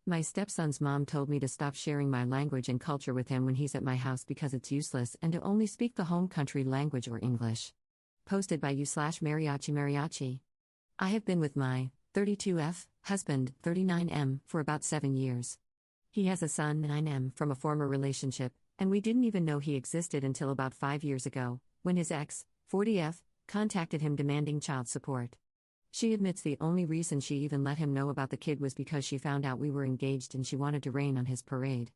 My stepson's mom told me to stop sharing my language and culture with him when he's at my house because it's useless and to only speak the home country language or English. Posted by you/mariachi. I have been with my 32F husband, 39M, for about 7 years. He has a son, 9M, from a former relationship, and we didn't even know he existed until about 5 years ago, when his ex, 40F, contacted him demanding child support. She admits the only reason she even let him know about the kid was because she found out we were engaged and she wanted to rain on his parade.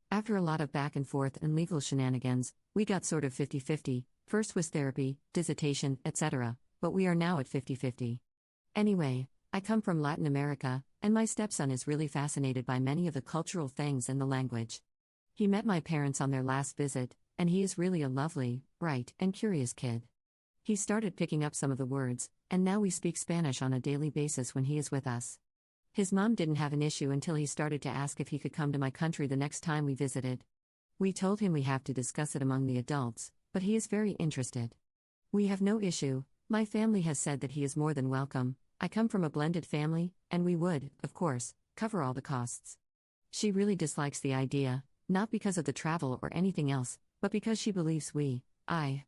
After a lot of back and forth and legal shenanigans, we got sort of 50-50, first was therapy, dissertation, etc., but we are now at 50-50. Anyway, I come from Latin America, and my stepson is really fascinated by many of the cultural things and the language. He met my parents on their last visit, and he is really a lovely, bright, and curious kid. He started picking up some of the words, and now we speak Spanish on a daily basis when he is with us. His mom didn't have an issue until he started to ask if he could come to my country the next time we visited. We told him we have to discuss it among the adults, but he is very interested. We have no issue. My family has said that he is more than welcome. I come from a blended family, and we would, of course, cover all the costs. She really dislikes the idea, not because of the travel or anything else, but because she believes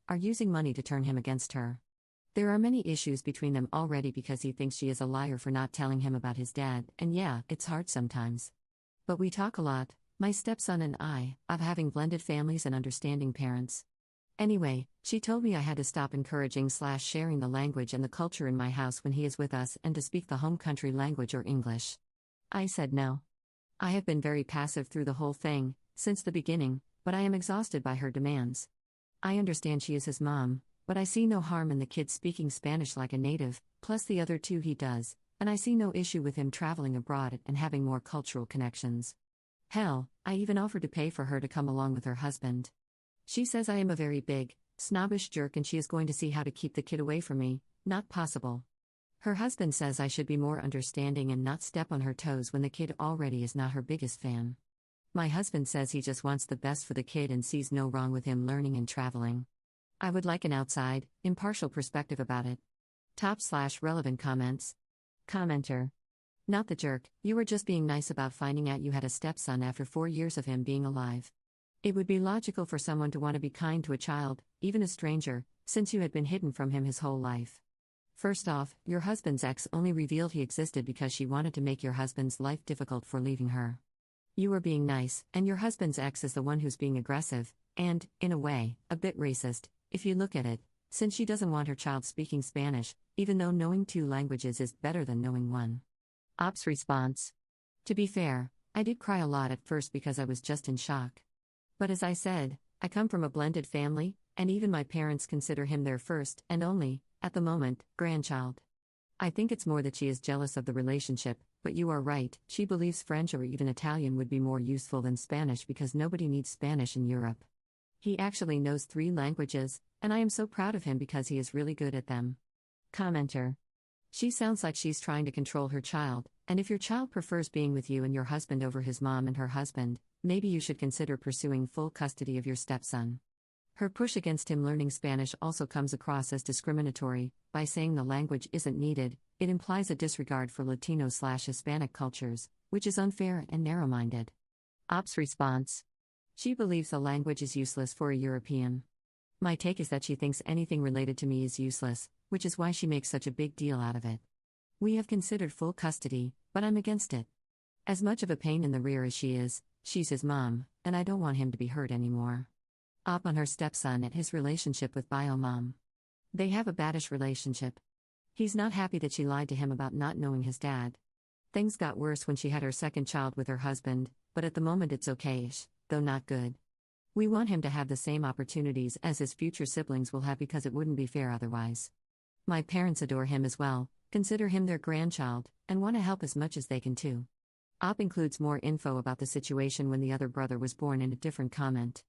are using money to turn him against her. There are many issues between them already because he thinks she is a liar for not telling him about his dad, and yeah, it's hard sometimes. But we talk a lot, my stepson and I, of having blended families and understanding parents. Anyway, she told me I had to stop encouraging/sharing the language and the culture in my house when he is with us and to speak the home country language or English. I said no. I have been very passive through the whole thing, since the beginning, but I am exhausted by her demands. I understand she is his mom, but I see no harm in the kid speaking Spanish like a native, plus the other two he does, and I see no issue with him traveling abroad and having more cultural connections. Hell, I even offered to pay for her to come along with her husband. She says I am a very big, snobbish jerk and she is going to see how to keep the kid away from me. Not possible. Her husband says I should be more understanding and not step on her toes when the kid already is not her biggest fan. My husband says he just wants the best for the kid and sees no wrong with him learning and traveling. I would like an outside, impartial perspective about it. Top/relevant comments. Commenter. Not the jerk, you were just being nice about finding out you had a stepson after 4 years of him being alive. It would be logical for someone to want to be kind to a child, even a stranger, since you had been hidden from him his whole life. First off, your husband's ex only revealed he existed because she wanted to make your husband's life difficult for leaving her. You were being nice, and your husband's ex is the one who's being aggressive, and, in a way, a bit racist, if you look at it, since she doesn't want her child speaking Spanish, even though knowing 2 languages is better than knowing 1. Ops response. To be fair, I did cry a lot at first because I was just in shock. But as I said, I come from a blended family, and even my parents consider him their first, and only, at the moment, grandchild. I think it's more that she is jealous of the relationship, but you are right, she believes French or even Italian would be more useful than Spanish because nobody needs Spanish in Europe. He actually knows 3 languages, and I am so proud of him because he is really good at them. Commenter. She sounds like she's trying to control her child, and if your child prefers being with you and your husband over his mom and her husband, maybe you should consider pursuing full custody of your stepson. Her push against him learning Spanish also comes across as discriminatory. By saying the language isn't needed, it implies a disregard for Latino/Hispanic cultures, which is unfair and narrow-minded. Ops response. She believes the language is useless for a European. My take is that she thinks anything related to me is useless, which is why she makes such a big deal out of it. We have considered full custody, but I'm against it. As much of a pain in the rear as she is, she's his mom, and I don't want him to be hurt anymore. Op on her stepson and his relationship with bio-mom. They have a baddish relationship. He's not happy that she lied to him about not knowing his dad. Things got worse when she had her second child with her husband, but at the moment it's okay-ish, though not good. We want him to have the same opportunities as his future siblings will have because it wouldn't be fair otherwise. My parents adore him as well, consider him their grandchild, and want to help as much as they can too. Op includes more info about the situation when the other brother was born in a different comment.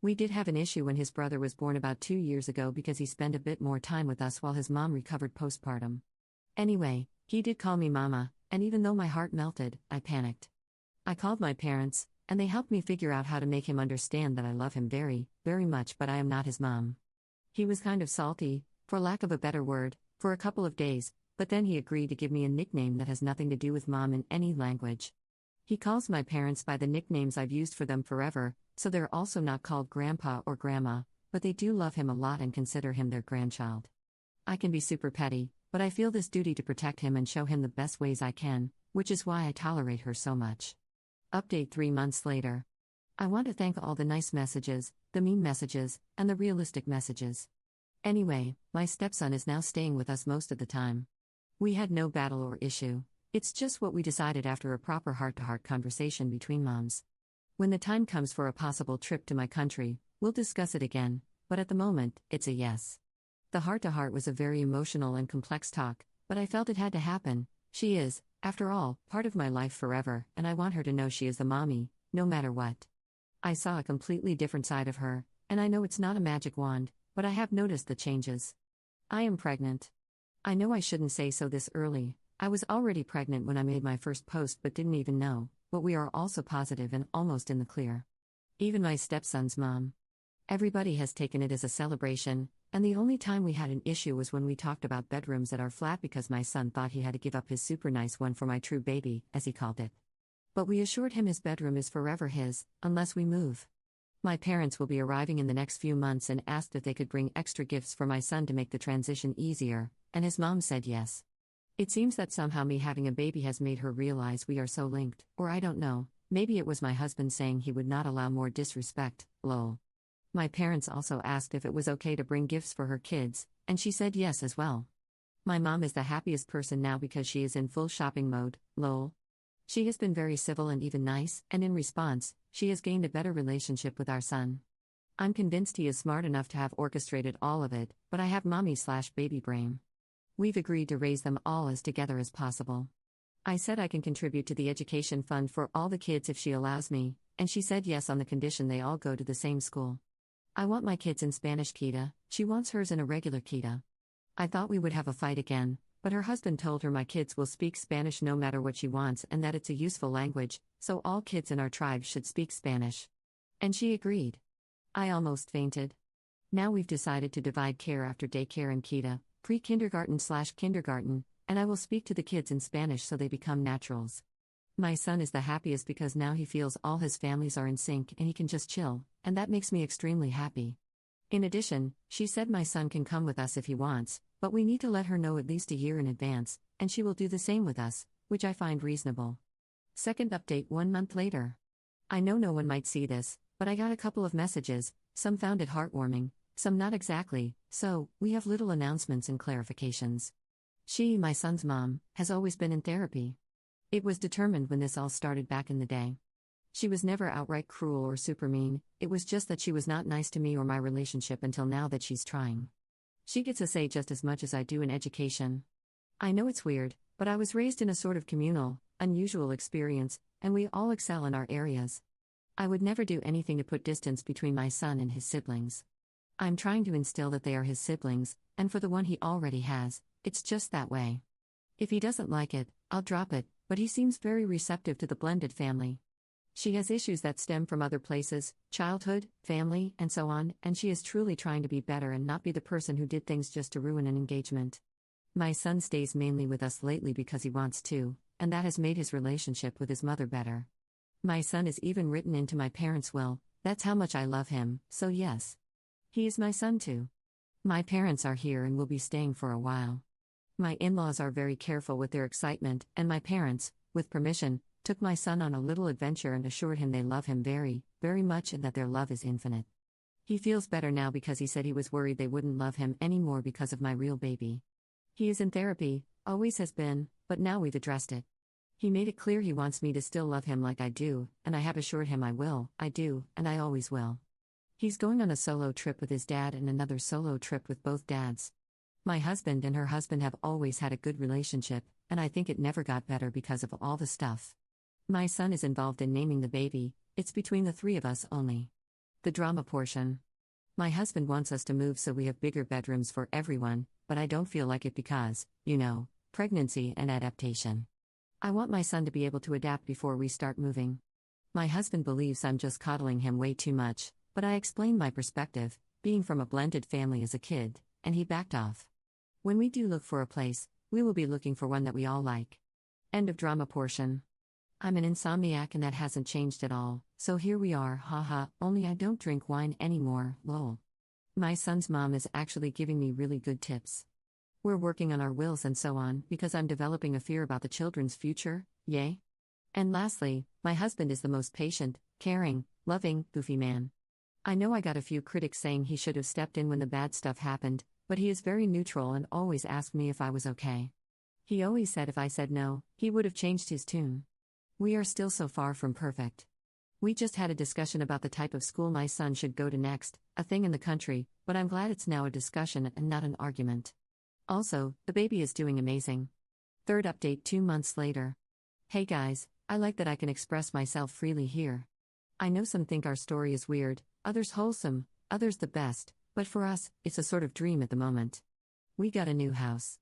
We did have an issue when his brother was born about 2 years ago because he spent a bit more time with us while his mom recovered postpartum. Anyway, he did call me mama, and even though my heart melted, I panicked. I called my parents, and they helped me figure out how to make him understand that I love him very, very much, but I am not his mom. He was kind of salty, for lack of a better word, for a couple of days, but then he agreed to give me a nickname that has nothing to do with mom in any language. He calls my parents by the nicknames I've used for them forever, so they're also not called Grandpa or Grandma, but they do love him a lot and consider him their grandchild. I can be super petty, but I feel this duty to protect him and show him the best ways I can, which is why I tolerate her so much. Update 3 months later. I want to thank all the nice messages, the mean messages, and the realistic messages. Anyway, my stepson is now staying with us most of the time. We had no battle or issue. It's just what we decided after a proper heart-to-heart conversation between moms. When the time comes for a possible trip to my country, we'll discuss it again, but at the moment, it's a yes. The heart-to-heart was a very emotional and complex talk, but I felt it had to happen. She is, after all, part of my life forever, and I want her to know she is the mommy, no matter what. I saw a completely different side of her, and I know it's not a magic wand, but I have noticed the changes. I am pregnant. I know I shouldn't say so this early. I was already pregnant when I made my first post but didn't even know, but we are also positive and almost in the clear. Even my stepson's mom. Everybody has taken it as a celebration, and the only time we had an issue was when we talked about bedrooms at our flat because my son thought he had to give up his super nice one for my true baby, as he called it. But we assured him his bedroom is forever his, unless we move. My parents will be arriving in the next few months and asked if they could bring extra gifts for my son to make the transition easier, and his mom said yes. It seems that somehow me having a baby has made her realize we are so linked, or I don't know, maybe it was my husband saying he would not allow more disrespect, lol. My parents also asked if it was okay to bring gifts for her kids, and she said yes as well. My mom is the happiest person now because she is in full shopping mode, lol. She has been very civil and even nice, and in response, she has gained a better relationship with our son. I'm convinced he is smart enough to have orchestrated all of it, but I have mommy/baby brain. We've agreed to raise them all as together as possible. I said I can contribute to the education fund for all the kids if she allows me, and she said yes on the condition they all go to the same school. I want my kids in Spanish kita, she wants hers in a regular kita. I thought we would have a fight again, but her husband told her my kids will speak Spanish no matter what she wants and that it's a useful language, so all kids in our tribe should speak Spanish. And she agreed. I almost fainted. Now we've decided to divide care after daycare and kita, pre-kindergarten/kindergarten, and I will speak to the kids in Spanish so they become naturals. My son is the happiest because now he feels all his families are in sync and he can just chill, and that makes me extremely happy. In addition, she said my son can come with us if he wants, but we need to let her know at least a year in advance, and she will do the same with us, which I find reasonable. Second update 1 month later. I know no one might see this, but I got a couple of messages, some found it heartwarming, some not exactly, so we have little announcements and clarifications. She, my son's mom, has always been in therapy. It was determined when this all started back in the day. She was never outright cruel or super mean, it was just that she was not nice to me or my relationship until now that she's trying. She gets a say just as much as I do in education. I know it's weird, but I was raised in a sort of communal, unusual experience, and we all excel in our areas. I would never do anything to put distance between my son and his siblings. I'm trying to instill that they are his siblings, and for the one he already has, it's just that way. If he doesn't like it, I'll drop it, but he seems very receptive to the blended family. She has issues that stem from other places, childhood, family, and so on, and she is truly trying to be better and not be the person who did things just to ruin an engagement. My son stays mainly with us lately because he wants to, and that has made his relationship with his mother better. My son is even written into my parents' will, that's how much I love him, so yes. He is my son too. My parents are here and will be staying for a while. My in-laws are very careful with their excitement, and my parents, with permission, took my son on a little adventure and assured him they love him very, very much and that their love is infinite. He feels better now because he said he was worried they wouldn't love him anymore because of my real baby. He is in therapy, always has been, but now we've addressed it. He made it clear he wants me to still love him like I do, and I have assured him I do, and I always will. He's going on a solo trip with his dad and another solo trip with both dads. My husband and her husband have always had a good relationship, and I think it never got better because of all the stuff. My son is involved in naming the baby, it's between the three of us only. The drama portion. My husband wants us to move so we have bigger bedrooms for everyone, but I don't feel like it because, pregnancy and adaptation. I want my son to be able to adapt before we start moving. My husband believes I'm just coddling him way too much, but I explained my perspective, being from a blended family as a kid, and he backed off. When we do look for a place, we will be looking for one that we all like. End of drama portion. I'm an insomniac and that hasn't changed at all, so here we are, haha, only I don't drink wine anymore, lol. My son's mom is actually giving me really good tips. We're working on our wills and so on because I'm developing a fear about the children's future, yay. And lastly, my husband is the most patient, caring, loving, goofy man. I know I got a few critics saying he should have stepped in when the bad stuff happened, but he is very neutral and always asked me if I was okay. He always said if I said no, he would have changed his tune. We are still so far from perfect. We just had a discussion about the type of school my son should go to next, a thing in the country, but I'm glad it's now a discussion and not an argument. Also, the baby is doing amazing. Third update 2 months later. Hey guys, I like that I can express myself freely here. I know some think our story is weird, others wholesome, others the best, but for us, it's a sort of dream at the moment. We got a new house.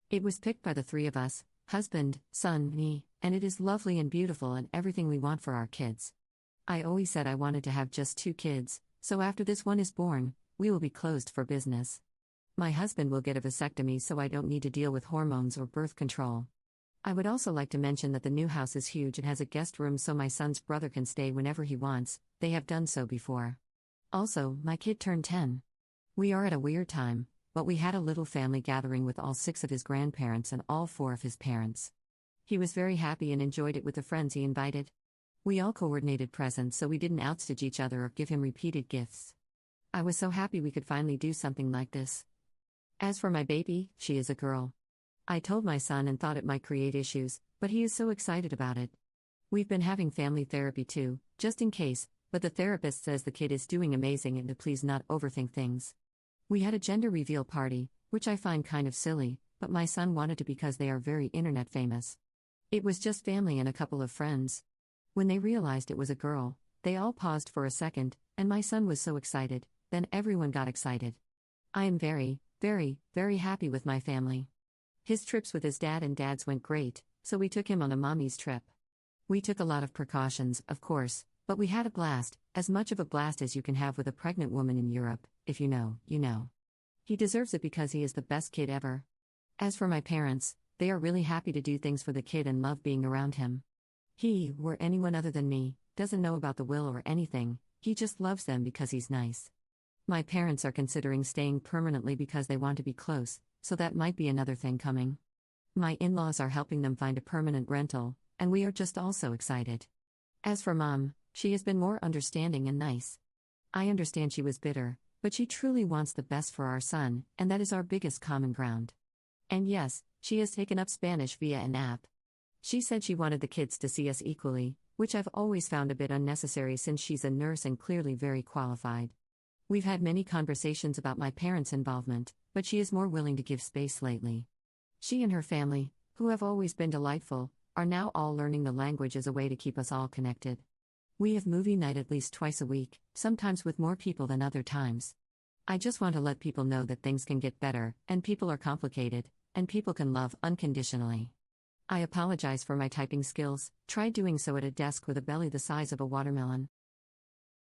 It was picked by the three of us, husband, son, me, and it is lovely and beautiful and everything we want for our kids. I always said I wanted to have just 2 kids, so after this one is born, we will be closed for business. My husband will get a vasectomy so I don't need to deal with hormones or birth control. I would also like to mention that the new house is huge and has a guest room so my son's brother can stay whenever he wants, they have done so before. Also, my kid turned 10. We are at a weird time, but we had a little family gathering with all 6 of his grandparents and all 4 of his parents. He was very happy and enjoyed it with the friends he invited. We all coordinated presents so we didn't outstage each other or give him repeated gifts. I was so happy we could finally do something like this. As for my baby, she is a girl. I told my son and thought it might create issues, but he is so excited about it. We've been having family therapy too, just in case, but the therapist says the kid is doing amazing and to please not overthink things. We had a gender reveal party, which I find kind of silly, but my son wanted to because they are very internet famous. It was just family and a couple of friends. When they realized it was a girl, they all paused for a second, and my son was so excited, then everyone got excited. I am very, very, very happy with my family. His trips with his dad and dad's went great, so we took him on a mommy's trip. We took a lot of precautions, of course, but we had a blast, as much of a blast as you can have with a pregnant woman in Europe, if you know, you know. He deserves it because he is the best kid ever. As for my parents, they are really happy to do things for the kid and love being around him. He, or anyone other than me, doesn't know about the will or anything, he just loves them because he's nice. My parents are considering staying permanently because they want to be close, so that might be another thing coming. My in-laws are helping them find a permanent rental, and we are just all so excited. As for Mom, she has been more understanding and nice. I understand she was bitter, but she truly wants the best for our son, and that is our biggest common ground. And yes, she has taken up Spanish via an app. She said she wanted the kids to see us equally, which I've always found a bit unnecessary since she's a nurse and clearly very qualified. We've had many conversations about my parents' involvement, but she is more willing to give space lately. She and her family, who have always been delightful, are now all learning the language as a way to keep us all connected. We have movie night at least twice a week, sometimes with more people than other times. I just want to let people know that things can get better, and people are complicated, and people can love unconditionally. I apologize for my typing skills, tried doing so at a desk with a belly the size of a watermelon.